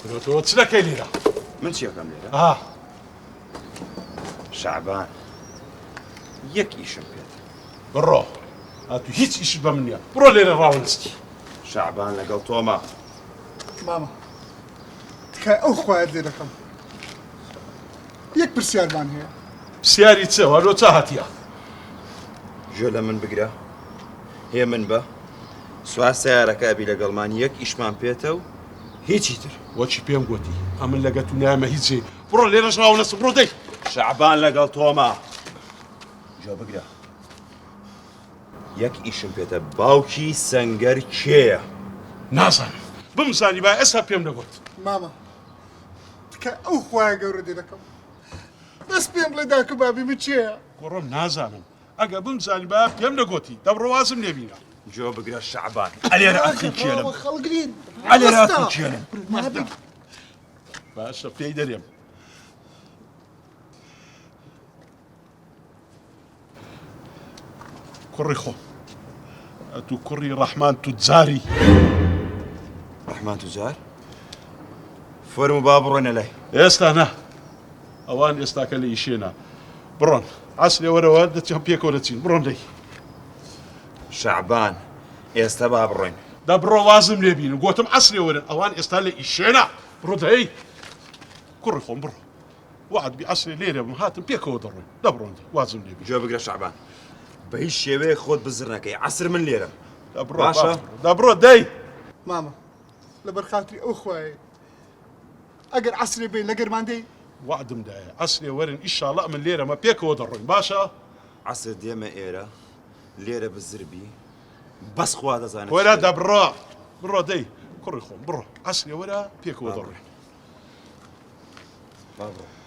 تۆ چ دەکەی لێرە؟ من چیەکەم لێرە؟ شعبان یەک ئیشم پێت. بڕۆ هاتوو هیچ ئیشت بە من نییە، بڕۆ لێرە ڕاوەنستی. شعبان لەگەڵ تۆمە. ماما تکای ئەو خوایەت لێ دەکەم. یەک پرسیارمان هەیە. پرسیاری چ؟ وەرۆ چا هاتیە؟ ژۆ لە من بگرە، هێ من بە، سوار سیارەکە بی لەگەڵمان یەک ئیشمان پێێتە و هیچی تر. وەچی پێم گوتی ئەمن لەگە تو نامە هیچێ، بڕۆ لێرەش ڕاوەنەسم، بڕۆ دەی. شعبان لەگەڵ تۆمە. ژۆ بگرە. یەک ئیشم پێێتە، باوکی سەنگەر کێیە؟ نازانم، بمزانی با ئێستا پێم دەگوت. ماما تکای ئەو خوایە گەورە لێ دەکەم. دەست پێم لێ دا کە بابی من چێیە؟ کوڕم نازانم، ئەگە بمزانی با پێم دەگوتی، دەبڕۆ وازم لێبینە. جۆ بگرە شعبان. ئەلێرە ئەخی کێنم. خەڵگرین. ئەلێرە ئەخی کێنم. باشە پێی دەرێم. کوڕی خۆ، ئەتوو کوڕی ڕەحمان توجاری. ڕەحمان توجار؟ فەرموو با بڕۆنە لای. ئێستا نا، ئەوان ئێستاکە لە ئیشێنا. بڕۆن عەسرێ وەرەوە دەچێن پێکەوە دەچین، بڕۆن دەی. شعبان ئێستا با بڕۆین. دا بڕۆ وازم لێبین، گوتم عەسرێ وەرن، ئەوان ئێستا لە ئیشێنا. بڕۆ دەی. کوڕی خۆم بڕۆ. وعد بی عەسرێ لێرە بم هاتم پێکەوە دەڕۆین. دەبڕۆن دەی وازم لێبین. جۆ بگرە شعبان. بە هیچ شێوەیە خۆت بزر نەکەی، عەسر من لێرە. باشە دەبڕۆ دەی. ماما لەبەر خاتری ئەو خوایە ئەگەر عەسرێ بێ لەگەرمان دەی. وعدم دایە عەسرێ وەرن ئیشاڵڵا من لێرەمە پێکەوە دەڕۆین، باشە؟ عەسر دێمە ئێرە لێرە بزربی بەس خوا دەزانێت. وەرە دەبڕۆ، بڕۆ دەی. کوڕی خۆم بڕۆ، عەسرێ وەرە پێکەوە دەڕۆین. با بڕۆ.